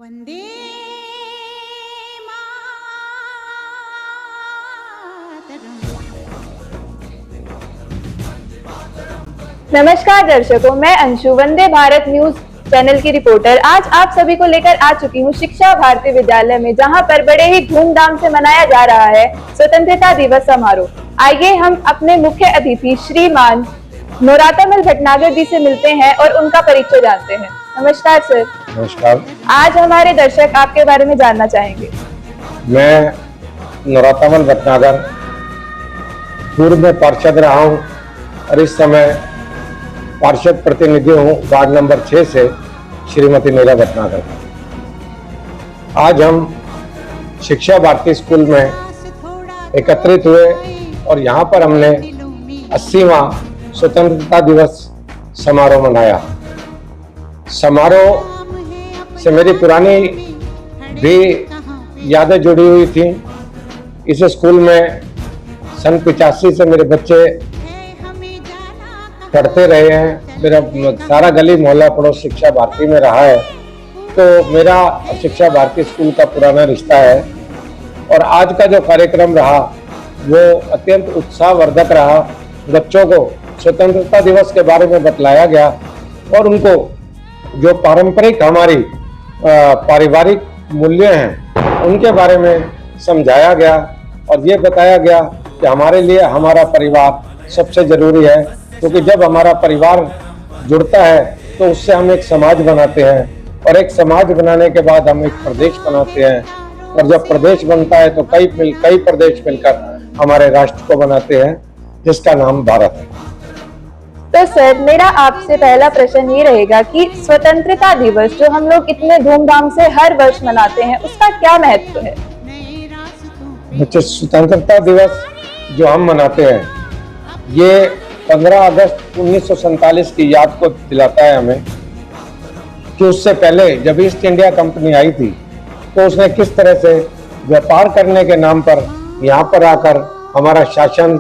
वंदे नमस्कार दर्शकों, मैं अंशु वंदे भारत न्यूज चैनल की रिपोर्टर आज आप सभी को लेकर आ चुकी हूँ शिक्षा भारती विद्यालय में, जहाँ पर बड़े ही धूमधाम से मनाया जा रहा है स्वतंत्रता दिवस समारोह। आइए हम अपने मुख्य अतिथि श्रीमान नोरातामल भटनागर जी से मिलते हैं और उनका परिचय जानते हैं। नमस्कार सर। नमस्कार। आज हमारे दर्शक आपके बारे में जानना चाहेंगे। मैं नोरातामल भटनागर पूर्व में पार्षद रहा हूँ और इस समय पार्षद प्रतिनिधि हूँ वार्ड नंबर 6 से श्रीमती नीला भटनागर। आज हम शिक्षा भारती स्कूल में एकत्रित हुए और यहाँ पर हमने 80वां स्वतंत्रता दिवस समारोह मनाया। समारोह से मेरी पुरानी भी यादें जुड़ी हुई थी। इस स्कूल में सन 85 से मेरे बच्चे पढ़ते रहे हैं। मेरा सारा गली मोहल्ला पड़ोस शिक्षा भारती में रहा है, तो मेरा शिक्षा भारती स्कूल का पुराना रिश्ता है। और आज का जो कार्यक्रम रहा वो अत्यंत उत्साहवर्धक रहा। बच्चों को स्वतंत्रता दिवस के बारे में बतलाया गया और उनको जो पारंपरिक हमारी पारिवारिक मूल्य हैं उनके बारे में समझाया गया और ये बताया गया कि हमारे लिए हमारा परिवार सबसे जरूरी है, क्योंकि जब हमारा परिवार जुड़ता है तो उससे हम एक समाज बनाते हैं और एक समाज बनाने के बाद हम एक प्रदेश बनाते हैं और जब प्रदेश बनता है तो कई प्रदेश मिलकर हमारे राष्ट्र को बनाते हैं, जिसका नाम भारत है। तो सर, मेरा आपसे पहला प्रश्न ये रहेगा कि स्वतंत्रता दिवस जो हम लोग इतने धूमधाम से हर वर्ष मनाते हैं उसका क्या महत्व है? बच्चे, स्वतंत्रता दिवस जो हम मनाते हैं ये 15 अगस्त 1947 की याद को दिलाता है हमें कि उससे पहले जब ईस्ट इंडिया कंपनी आई थी तो उसने किस तरह से व्यापार करने के नाम पर यहाँ पर आकर हमारा शासन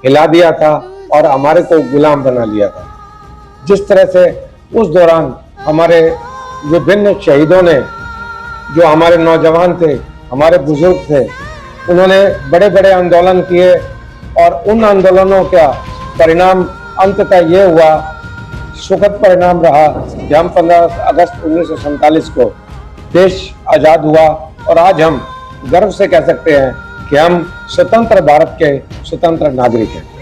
हिला दिया था और हमारे को गुलाम बना लिया था। जिस तरह से उस दौरान हमारे विभिन्न शहीदों ने, जो हमारे नौजवान थे, हमारे बुजुर्ग थे, उन्होंने बड़े बड़े आंदोलन किए और उन आंदोलनों का परिणाम अंततः ये हुआ, सुखद परिणाम रहा कि हम 15 अगस्त 1947 को देश आज़ाद हुआ और आज हम गर्व से कह सकते हैं कि हम स्वतंत्र भारत के स्वतंत्र नागरिक हैं।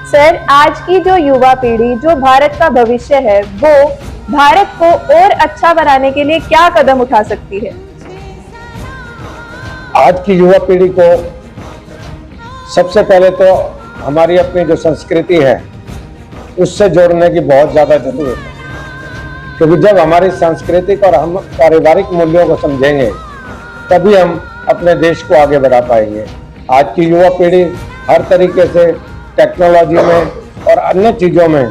सर, आज की जो युवा पीढ़ी, जो भारत का भविष्य है, वो भारत को और अच्छा बनाने के लिए क्या कदम उठा सकती है? आज की युवा पीढ़ी को सबसे पहले तो हमारी अपनी जो संस्कृति है उससे जोड़ने की बहुत ज़्यादा जरूरत है, क्योंकि जब हमारी सांस्कृतिक और हम पारिवारिक मूल्यों को समझेंगे तभी हम अपने देश को आगे बढ़ा पाएंगे। आज की युवा पीढ़ी हर तरीके से टेक्नोलॉजी में और अन्य चीज़ों में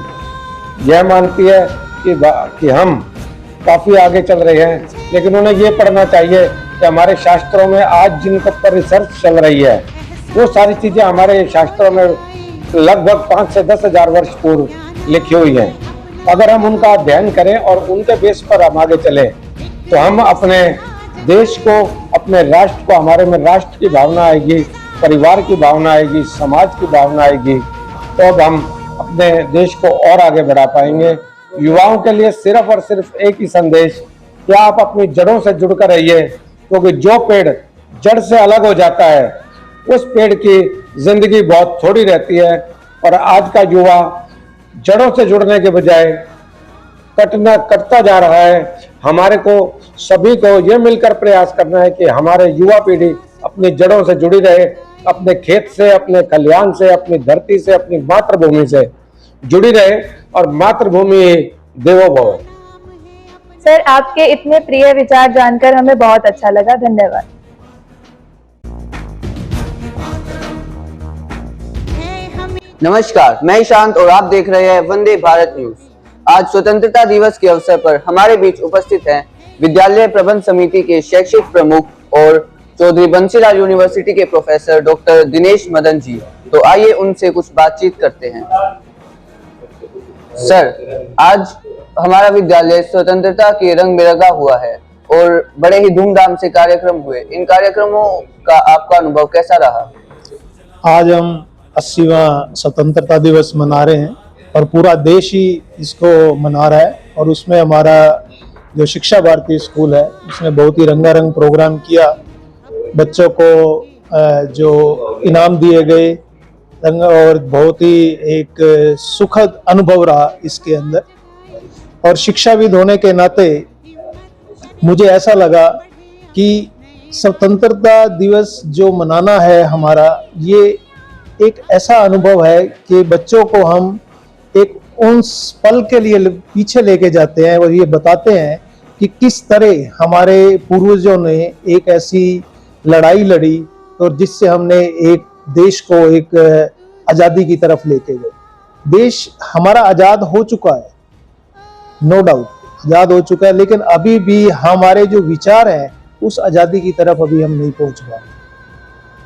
यह मानती है कि हम काफ़ी आगे चल रहे हैं, लेकिन उन्हें ये पढ़ना चाहिए कि हमारे शास्त्रों में आज जिनके ऊपर रिसर्च चल रही है वो सारी चीज़ें हमारे शास्त्रों में लगभग 5 से 10 हजार वर्ष पूर्व लिखी हुई हैं। अगर हम उनका अध्ययन करें और उनके बेस पर हम आगे चले तो हम अपने देश को, अपने राष्ट्र को, हमारे में राष्ट्र की भावना आएगी, परिवार की भावना आएगी, समाज की भावना आएगी, तो अब हम अपने देश को और आगे बढ़ा पाएंगे। युवाओं के लिए सिर्फ और सिर्फ एक ही संदेश कि आप अपनी जड़ों से जुड़कर रहिए, क्योंकि जो पेड़ जड़ से अलग हो जाता है उस पेड़ की जिंदगी बहुत थोड़ी रहती है। और आज का युवा जड़ों से जुड़ने के बजाय कटता जा रहा है। हमारे को सभी को ये मिलकर प्रयास करना है कि हमारे युवा पीढ़ी अपनी जड़ों से जुड़ी रहे, अपने खेत से, अपने खलिहान से, अपनी धरती से, अपनी मातृभूमि से जुड़ी रहे और मातृभूमि देवो भव। सर, आपके इतने प्रिय विचार जानकर हमें बहुत अच्छा लगा। धन्यवाद। नमस्कार, मैं ईशांत और आप देख रहे हैं वंदे भारत न्यूज। आज स्वतंत्रता दिवस के अवसर पर हमारे बीच उपस्थित हैं विद्यालय प्रबंध समिति के शैक्षिक प्रमुख और चौधरी बंसीलाल यूनिवर्सिटी के प्रोफेसर डॉक्टर दिनेश मदन जी। तो आइए उनसे कुछ बातचीत करते हैं। सर, आज हमारा विद्यालय स्वतंत्रता के रंग में रंगा हुआ है। और बड़े ही धूमधाम से कार्यक्रम हुए। इन कार्यक्रमों का आपका अनुभव कैसा रहा? आज हम 80वां स्वतंत्रता दिवस मना रहे हैं और पूरा देश ही इसको मना रहा है, और उसमें हमारा जो शिक्षा भारती स्कूल है उसने बहुत ही रंगारंग प्रोग्राम किया। बच्चों को जो इनाम दिए गए और बहुत ही एक सुखद अनुभव रहा इसके अंदर। और शिक्षाविद होने के नाते मुझे ऐसा लगा कि स्वतंत्रता दिवस जो मनाना है हमारा, ये एक ऐसा अनुभव है कि बच्चों को हम एक उन पल के लिए पीछे लेके जाते हैं और ये बताते हैं कि किस तरह हमारे पूर्वजों ने एक ऐसी लड़ाई लड़ी और जिससे हमने एक देश को एक आज़ादी की तरफ लेके गए। देश हमारा आज़ाद हो चुका है, नो डाउट आज़ाद हो चुका है, लेकिन अभी भी हमारे जो विचार हैं उस आज़ादी की तरफ अभी हम नहीं पहुंच पाए,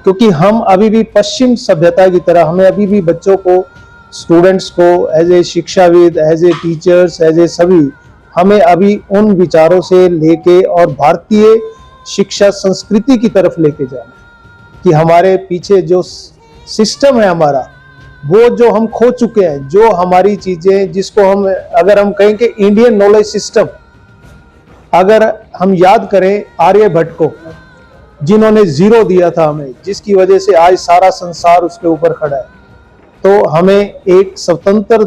क्योंकि हम अभी भी पश्चिम सभ्यता की तरह, हमें अभी भी बच्चों को, स्टूडेंट्स को एज ए शिक्षाविद, as a teachers, as a सभी, हमें अभी उन विचारों से लेके और भारतीय शिक्षा संस्कृति की तरफ लेके जाना कि हमारे पीछे जो सिस्टम है हमारा, वो जो हम खो चुके हैं, जो हमारी चीजें जिसको हम, अगर हम कहें कि इंडियन नॉलेज सिस्टम, अगर हम याद करें आर्यभट्ट को, जिन्होंने जीरो दिया था हमें, जिसकी वजह से आज सारा संसार उसके ऊपर खड़ा है, तो हमें एक स्वतंत्र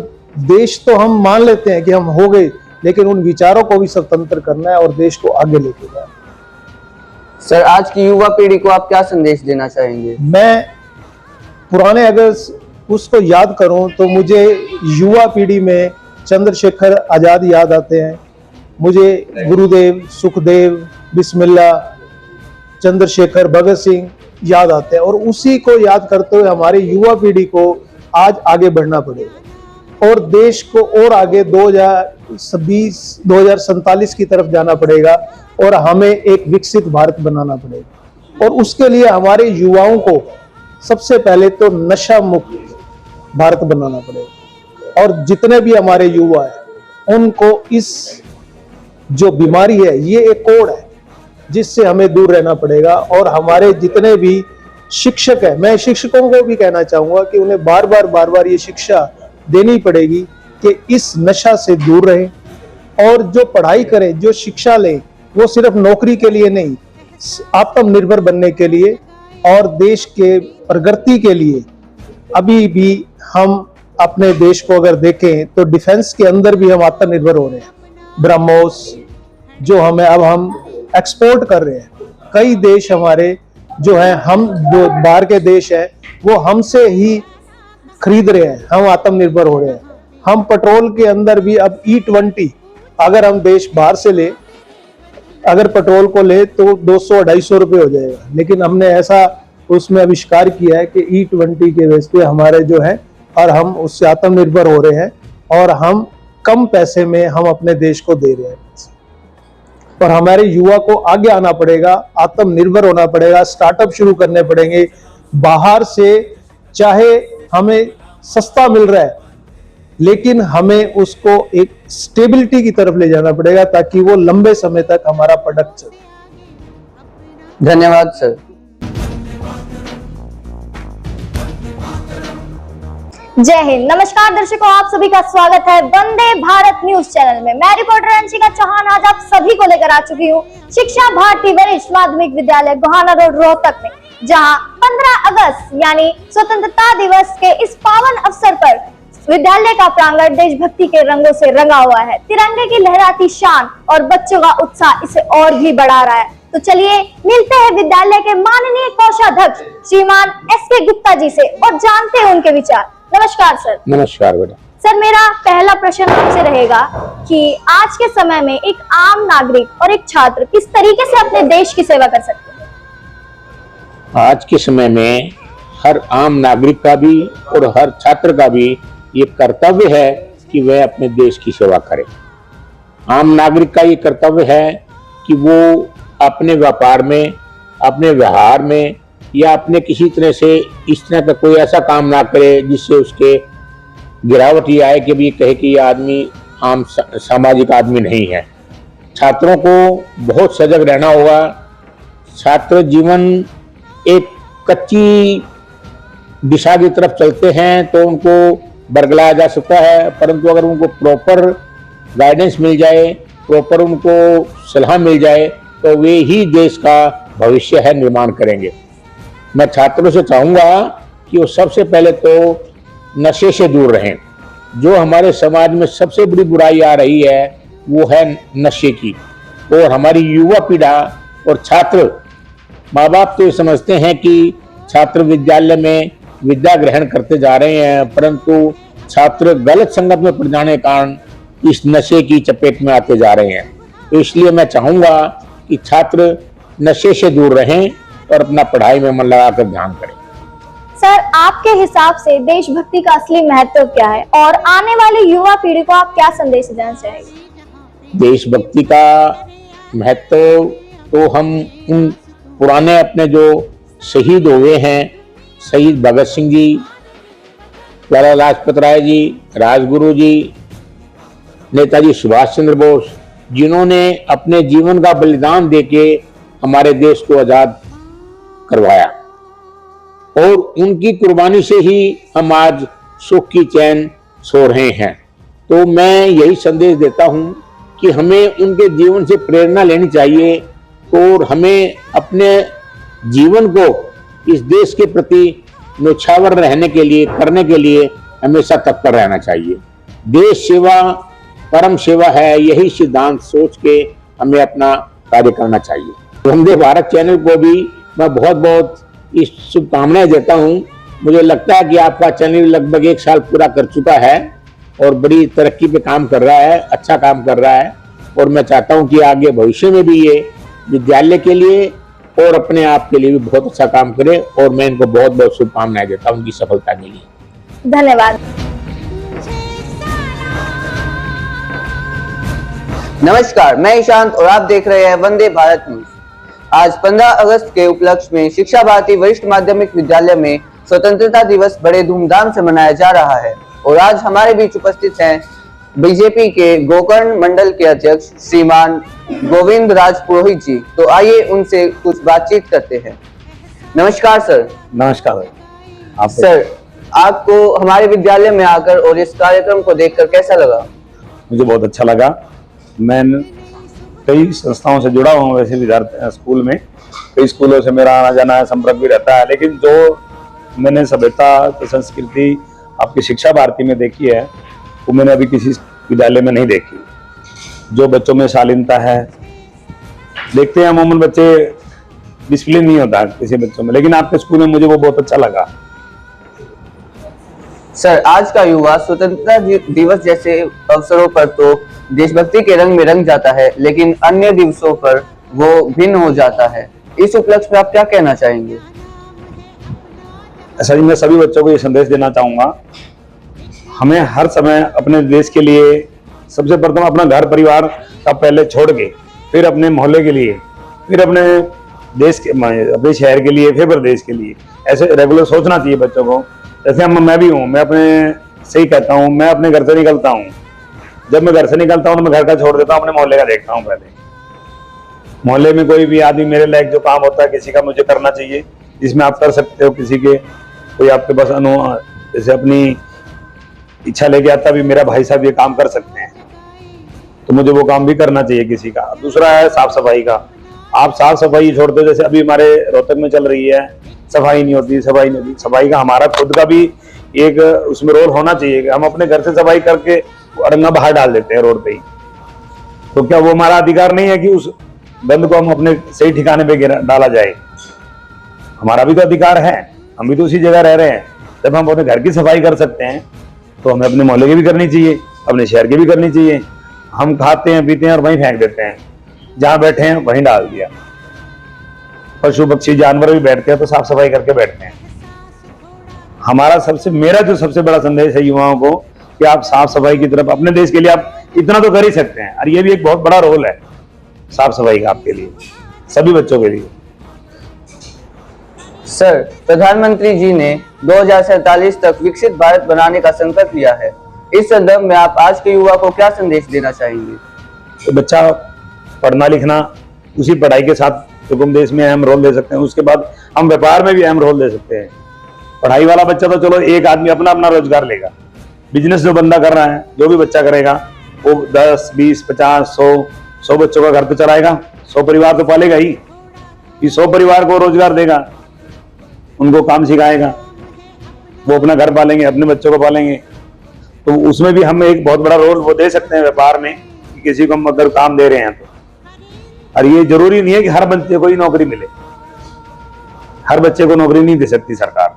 देश तो हम मान लेते हैं कि हम हो गए, लेकिन उन विचारों को भी स्वतंत्र करना है और देश को आगे लेके जाना। सर, आज की युवा पीढ़ी को आप क्या संदेश देना चाहेंगे? मैं पुराने अगर उसको याद करूं तो मुझे युवा पीढ़ी में चंद्रशेखर आजाद याद आते हैं, मुझे गुरुदेव, सुखदेव, बिस्मिल्ला, चंद्रशेखर, भगत सिंह याद आते हैं, और उसी को याद करते हुए हमारी युवा पीढ़ी को आज आगे बढ़ना पड़ेगा और देश को और आगे 2047 की तरफ जाना पड़ेगा और हमें एक विकसित भारत बनाना पड़ेगा। और उसके लिए हमारे युवाओं को सबसे पहले तो नशा मुक्त भारत बनाना पड़ेगा, और जितने भी हमारे युवा हैं उनको इस जो बीमारी है, ये एक कोड है जिससे हमें दूर रहना पड़ेगा। और हमारे जितने भी शिक्षक हैं, मैं शिक्षकों को भी कहना चाहूंगा कि उन्हें बार बार ये शिक्षा देनी पड़ेगी कि इस नशा से दूर रहें, और जो पढ़ाई करें, जो शिक्षा लें, वो सिर्फ नौकरी के लिए नहीं, आत्मनिर्भर बनने के लिए और देश के प्रगति के लिए। अभी भी हम अपने देश को अगर देखें तो डिफेंस के अंदर भी हम आत्मनिर्भर हो रहे हैं। ब्रह्मोस जो हमें अब हम एक्सपोर्ट कर रहे हैं, कई देश हमारे जो हैं, हम जो बाहर के देश हैं वो हमसे ही खरीद रहे हैं, हम आत्मनिर्भर हो रहे हैं। हम पेट्रोल के अंदर भी अब E20 अगर हम देश बाहर से ले, अगर पेट्रोल को ले तो 200-250 रुपये हो जाएगा, लेकिन हमने ऐसा उसमें आविष्कार किया है कि E20 के बेस पे हमारे जो है, और हम उससे आत्मनिर्भर हो रहे हैं और हम कम पैसे में हम अपने देश को दे रहे हैं। और हमारे युवा को आगे आना पड़ेगा, आत्मनिर्भर होना पड़ेगा, स्टार्टअप शुरू करने पड़ेंगे। बाहर से चाहे हमें सस्ता मिल रहा है, लेकिन हमें उसको एक स्टेबिलिटी की तरफ ले जाना पड़ेगा ताकि वो लंबे समय तक हमारा प्रोडक्ट चले। धन्यवाद सर। जय हिंद। नमस्कार दर्शकों, आप सभी का स्वागत है वंदे भारत न्यूज चैनल में। मैं रिपोर्टर अंशिका चौहान आज आप सभी को लेकर आ चुकी हूँ शिक्षा भारती वरिष्ठ माध्यमिक विद्यालय गोहाना रोड रोहतक में, जहाँ 15 अगस्त यानी स्वतंत्रता दिवस के इस पावन अवसर पर विद्यालय का प्रांगण देशभक्ति के रंगों से रंगा हुआ है। तिरंगे की लहराती शान और बच्चों का उत्साह इसे और भी बढ़ा रहा है। तो चलिए मिलते हैं विद्यालय के माननीय कोषाध्यक्ष श्रीमान S.K. गुप्ता जी से और जानते हैं उनके विचार। नमस्कार सर। नमस्कार बेटा। सर, मेरा पहला प्रश्न आपसे रहेगा कि आज के समय में एक आम नागरिक और एक छात्र किस तरीके से अपने देश की सेवा कर सकते हैं? आज के समय में हर आम नागरिक का भी और हर छात्र का भी ये कर्तव्य है कि वह अपने देश की सेवा करे। आम नागरिक का ये कर्तव्य है कि वो अपने व्यापार में, अपने व्यवहार में या अपने किसी तरह से इस तरह का कोई ऐसा काम ना करे जिससे उसके गिरावट ये आए कि भी कहे कि ये आदमी आम सामाजिक आदमी नहीं है। छात्रों को बहुत सजग रहना होगा। छात्र जीवन एक कच्ची दिशा की तरफ चलते हैं तो उनको बरगलाया जा सकता है, परंतु अगर उनको प्रॉपर गाइडेंस मिल जाए, प्रॉपर उनको सलाह मिल जाए तो वे ही देश का भविष्य है निर्माण करेंगे। मैं छात्रों से चाहूँगा कि वो सबसे पहले तो नशे से दूर रहें। जो हमारे समाज में सबसे बड़ी बुराई आ रही है वो है नशे की, और हमारी युवा पीढ़ा और छात्र, माँ बाप तो ये समझते हैं कि छात्र विद्यालय में विद्या ग्रहण करते जा रहे हैं, परंतु छात्र गलत संगत में पड़ जाने के कारण इस नशे की चपेट में आते जा रहे हैं। तो इसलिए मैं चाहूँगा कि छात्र नशे से दूर रहें और अपना पढ़ाई में मन लगाकर ध्यान करें। सर, आपके हिसाब से देशभक्ति का असली महत्व क्या है और आने वाली युवा पीढ़ी को आप क्या संदेश देना चाहेंगे? देशभक्ति का महत्व तो हम उन पुराने अपने जो शहीद हुए हैं, शहीद भगत सिंह जी, लाला लाजपत राय जी, राजगुरु जी, नेताजी सुभाष चंद्र बोस, जिन्होंने अपने जीवन का बलिदान देके हमारे देश को आजाद करवाया, और उनकी कुर्बानी से ही हम आज सुख की चैन सो रहे हैं। तो मैं यही संदेश देता हूं कि हमें उनके जीवन से प्रेरणा लेनी चाहिए और हमें अपने जीवन को इस देश के प्रति न्योछावर रहने के लिए, करने के लिए हमेशा तत्पर रहना चाहिए। देश सेवा परम सेवा है, यही सिद्धांत सोच के हमें अपना कार्य करना चाहिए। वंदे भारत चैनल को भी मैं बहुत बहुत इस शुभकामनाएं देता हूं। मुझे लगता है कि आपका चैनल लगभग 1 साल पूरा कर चुका है और बड़ी तरक्की पे काम कर रहा है, अच्छा काम कर रहा है, और मैं चाहता हूं कि आगे भविष्य में भी ये विद्यालय के लिए और अपने आप के लिए भी बहुत अच्छा काम करे, और मैं इनको बहुत बहुत शुभकामनाएं देता हूं उनकी सफलता के लिए। धन्यवाद। नमस्कार, मैं ईशांत और आप देख रहे हैं वंदे भारत न्यूज। आज 15 अगस्त के उपलक्ष्य में शिक्षा भारती वरिष्ठ माध्यमिक विद्यालय में स्वतंत्रता दिवस बड़े धूमधाम से मनाया जा रहा है, और आज हमारे बीच उपस्थित हैं बीजेपी के गोकर्ण मंडल के अध्यक्ष श्रीमान गोविंद राज पुरोहित जी। तो आइए उनसे कुछ बातचीत करते हैं। नमस्कार सर। नमस्कार आप सर, आपको हमारे विद्यालय में आकर और इस कार्यक्रम को देखकर कैसा लगा? मुझे बहुत अच्छा लगा। मैं कई संस्थाओं से जुड़ा हूँ, वैसे विद्यार्थी स्कूल में कई स्कूलों से मेरा आना जाना है, संपर्क भी रहता है, लेकिन जो मैंने सभ्यता तो संस्कृति आपकी शिक्षा भारती में देखी है वो मैंने अभी किसी विद्यालय में नहीं देखी। जो बच्चों में शालीनता है, देखते हैं अमूमन बच्चे डिसिप्लिन नहीं होता किसी बच्चों में, लेकिन आपके स्कूल में मुझे वो बहुत अच्छा लगा। सर, आज का युवा स्वतंत्रता दिवस जैसे अवसरों पर तो देशभक्ति के रंग में रंग जाता है, लेकिन अन्य दिवसों पर वो भिन्न हो जाता है। इस उपलक्ष्य में आप क्या कहना चाहेंगे? ऐसा ही मैं सभी बच्चों को ये संदेश देना चाहूंगा, हमें हर समय अपने देश के लिए सबसे प्रथम अपना घर परिवार का पहले छोड़ के फिर अपने मोहल्ले के लिए, फिर अपने देश के, अपने शहर के लिए, फिर प्रदेश के लिए ऐसे रेगुलर सोचना चाहिए बच्चों को। जैसे मैं भी हूँ, मैं अपने से ही कहता हूँ, मैं अपने घर से निकलता हूँ, जब मैं घर से निकलता हूँ तो मैं घर का छोड़ देता हूँ, अपने मोहल्ले का देखता हूँ। पहले मोहल्ले में कोई भी आदमी मेरे लायक जो काम होता है किसी का मुझे करना चाहिए, जिसमें आप कर सकते हो, किसी के कोई आपके पास जैसे अपनी इच्छा लेके आता भी मेरा भाई साहब ये काम कर सकते हैं, तो मुझे वो काम भी करना चाहिए किसी का। दूसरा है साफ सफाई का। आप साफ सफाई छोड़ते हो, जैसे अभी हमारे रोहतक में चल रही है, सफाई नहीं होती, सफाई नहीं होती। सफाई का हमारा खुद का भी एक उसमें रोल होना चाहिए कि हम अपने घर से सफाई करके अरंगा बाहर डाल देते हैं रोड पे ही, तो क्या वो हमारा अधिकार नहीं है कि उस गंद को हम अपने सही ठिकाने पे डाला जाए? हमारा भी तो अधिकार है, हम भी तो उसी जगह रह रहे हैं। जब हम अपने घर की सफाई कर सकते हैं तो हमें अपने मोहल्ले की भी करनी चाहिए, अपने शहर की भी करनी चाहिए। हम खाते हैं पीते हैं और वहीं फेंक देते हैं, जहां बैठे हैं वहीं डाल दिया। पशु पक्षी जानवर भी बैठते हैं तो साफ सफाई करके बैठते हैं। मेरा जो सबसे बड़ा संदेश है युवाओं को कि आप साफ सफाई की तरफ, अपने देश के लिए आप इतना तो कर ही सकते हैं, और ये भी एक बहुत बड़ा रोल है साफ सफाई का आपके लिए, सभी बच्चों के लिए। सर, प्रधानमंत्री जी ने 2047 तक विकसित भारत बनाने का संकल्प लिया है। इस संदर्भ में आप आज के युवा को क्या संदेश देना चाहेंगे? तो बच्चा पढ़ना लिखना, उसी पढ़ाई के साथ हुकुम देश में अहम रोल दे सकते हैं। उसके बाद हम व्यापार में भी अहम रोल दे सकते हैं। पढ़ाई वाला बच्चा तो चलो एक आदमी अपना अपना रोजगार लेगा, बिजनेस जो बंदा कर रहा है, जो भी बच्चा करेगा वो 10, 20, 50, 100 बच्चों का घर तो चलाएगा, 100 परिवार तो पालेगा ही। 100 परिवार को रोजगार देगा, उनको काम सिखाएगा, वो अपना घर पालेंगे, अपने बच्चों को पालेंगे। तो उसमें भी हम एक बहुत बड़ा रोल वो दे सकते हैं व्यापार में, कि किसी को हम अगर काम दे रहे हैं तो। और ये जरूरी नहीं है कि हर बच्चे को ही नौकरी मिले, हर बच्चे को नौकरी नहीं दे सकती सरकार।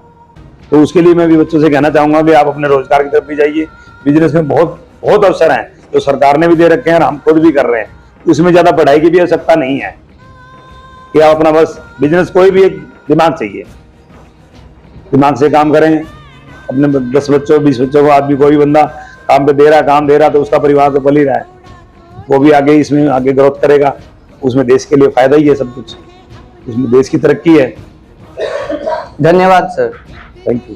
तो उसके लिए मैं भी बच्चों से कहना चाहूंगा कि आप अपने रोजगार की तरफ भी जाइए। बिजनेस में बहुत बहुत अवसर हैं जो सरकार ने भी दे रखे हैं और हम खुद भी कर रहे हैं। उसमें ज्यादा पढ़ाई की भी आवश्यकता नहीं है कि आप अपना बस बिजनेस, कोई भी एक दिमाग चाहिए, दिमाग से काम करें। अपने 10 बच्चों 20 बच्चों को आदमी कोई बंदा काम पे दे रहा तो उसका परिवार तो पल ही रहा है, वो भी आगे इसमें आगे ग्रोथ करेगा। उसमें देश के लिए फायदा ही है सब कुछ, उसमें देश की तरक्की है। धन्यवाद सर। Thank you.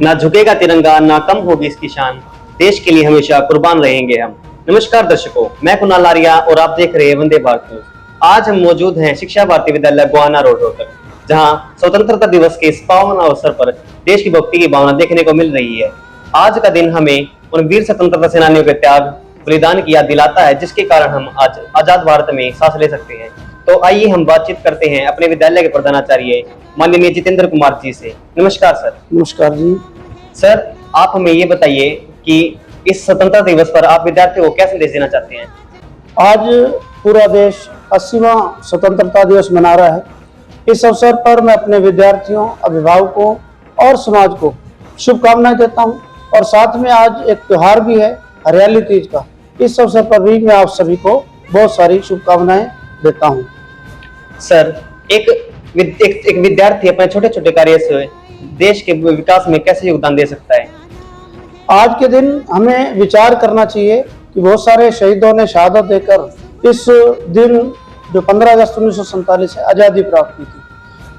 ना झुकेगा तिरंगा, ना कम होगी इसकी शान, देश के लिए हमेशा कुर्बान रहेंगे हम। नमस्कार दर्शकों, मैं कुणाल आर्या और आप देख रहे हैं वंदे भारत न्यूज। आज हम मौजूद हैं शिक्षा भारती विद्यालय गोहाना रोड रोहतक, जहां स्वतंत्रता दिवस के इस पावन अवसर पर देश की भक्ति की भावना देखने को मिल रही है। आज का दिन हमें उन वीर स्वतंत्रता सेनानियों के त्याग बलिदान की याद दिलाता है, जिसके कारण हम आज आजाद भारत में सांस ले सकते हैं। तो आइए हम बातचीत करते हैं अपने विद्यालय के प्रधानाचार्य माननीय जितेंद्र कुमार जी से। नमस्कार सर। नमस्कार जी। सर, आप हमें ये बताइए कि इस स्वतंत्रता दिवस पर आप विद्यार्थियों को क्या संदेश देना चाहते हैं? आज पूरा देश 80वां स्वतंत्रता दिवस मना रहा है। इस अवसर पर मैं अपने विद्यार्थियों, अभिभावकों और समाज को शुभकामनाएं देता हूं। और साथ में आज एक त्योहार भी है, हरियाली तीज का। इस अवसर पर भी मैं आप सभी को बहुत सारी शुभकामनाएं देता हूं। सर, एक विद्यार्थी अपने छोटे छोटे कार्य से देश के विकास में कैसे योगदान दे सकता है? आज के दिन हमें विचार करना चाहिए कि बहुत सारे शहीदों ने शहादत देकर इस दिन जो 15 अगस्त 1947 है आज़ादी प्राप्त की थी,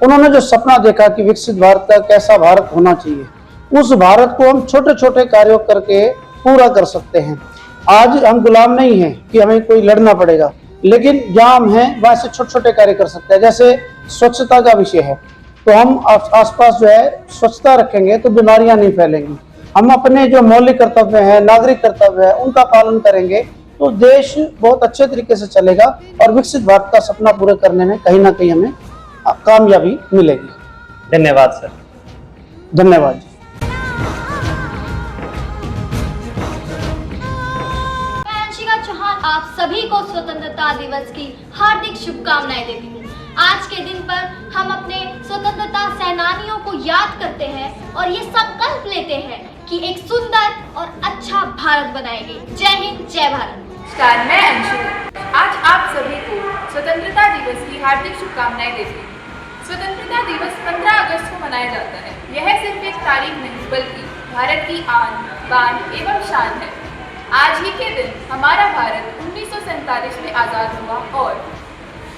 उन्होंने जो सपना देखा कि विकसित भारत का कैसा भारत होना चाहिए, उस भारत को हम छोटे छोटे कार्यों करके पूरा कर सकते हैं। आज हम गुलाम नहीं हैं कि हमें कोई लड़ना पड़ेगा, लेकिन जहाँ हम हैं वहाँ से छोटे छोटे कार्य कर सकते हैं। जैसे स्वच्छता का विषय है, तो हम आसपास जो है स्वच्छता रखेंगे तो बीमारियां नहीं फैलेंगी। हम अपने जो मौलिक कर्तव्य है, नागरिक कर्तव्य है, उनका पालन करेंगे तो देश बहुत अच्छे तरीके से चलेगा और विकसित भारत का सपना पूरा करने में कहीं ना कहीं हमें कामयाबी मिलेगी। धन्यवाद सर। धन्यवाद। आप सभी को स्वतंत्रता दिवस की हार्दिक शुभकामनाएं देती हूँ। आज के दिन पर हम अपने स्वतंत्रता सेनानियों को याद करते हैं और ये संकल्प लेते हैं कि एक सुंदर और अच्छा भारत बनाएंगे। जय हिंद, जय भारत। नमस्कार, मैं अंशु आज आप सभी को स्वतंत्रता दिवस की हार्दिक शुभकामनाएं देती हूँ। स्वतंत्रता दिवस 15 अगस्त को मनाया जाता है। यह सिर्फ एक तारीख नहीं बल्कि भारत की आन, बान एवं शान है। आज ही के दिन हमारा भारत 1947 में आज़ाद हुआ और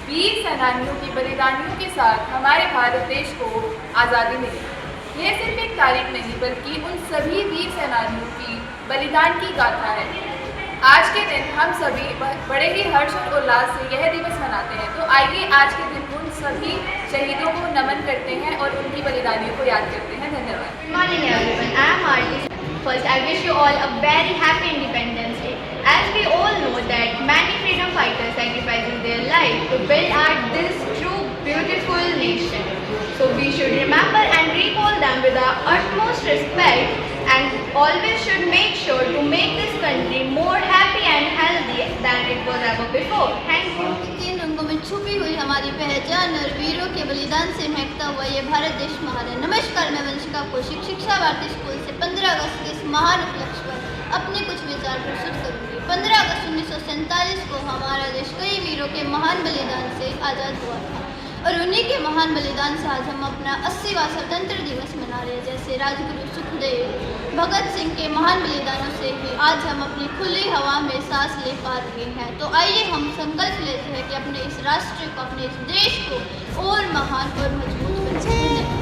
वीर सेनानियों की बलिदानियों के साथ हमारे भारत देश को आज़ादी मिली। यह सिर्फ एक तारीख नहीं बल्कि उन सभी वीर सेनानियों की बलिदान की गाथा है। आज के दिन हम सभी बड़े ही हर्ष और उल्लास से यह दिवस मनाते हैं। तो आइए आज के दिन उन सभी शहीदों को नमन करते हैं और उनकी बलिदानियों को याद करते हैं। धन्यवाद। Good morning everyone, I am Arti. First, I wish you all a very happy Independence Day. As we all know that many freedom fighters sacrificing their life to build our this true beautiful nation. So we should remember and recall them with our utmost respect and always should make sure to make this country more happy and healthy than it was ever before. Thank you. तीन रंगों में छुपी हुई हमारी पहचान और वीरों के बलिदान से महकता हुआ ये भारत देश महान है। नमस्कार, मैं वंशिका कौशिक शिक्षा भारती स्कूल से 15 अगस्त के इस महान उपलक्ष्य पर अपने कुछ विचार प्रस्तुत करूंगी। 15 अगस्त 1947 को हमारा देश कई वीरों के महान बलिदान से आज़ाद हुआ था और उन्हीं के महान बलिदान से आज हम अपना 80वां स्वतंत्र दिवस मना रहे हैं। जैसे राजगुरु सुखदेव, भगत सिंह के महान बलिदानों से ही आज हम अपनी खुली हवा में सांस ले पा रहे हैं। तो आइए हम संकल्प लेते हैं कि अपने इस राष्ट्र को, अपने इस देश को और महान और मजबूत बनाएं।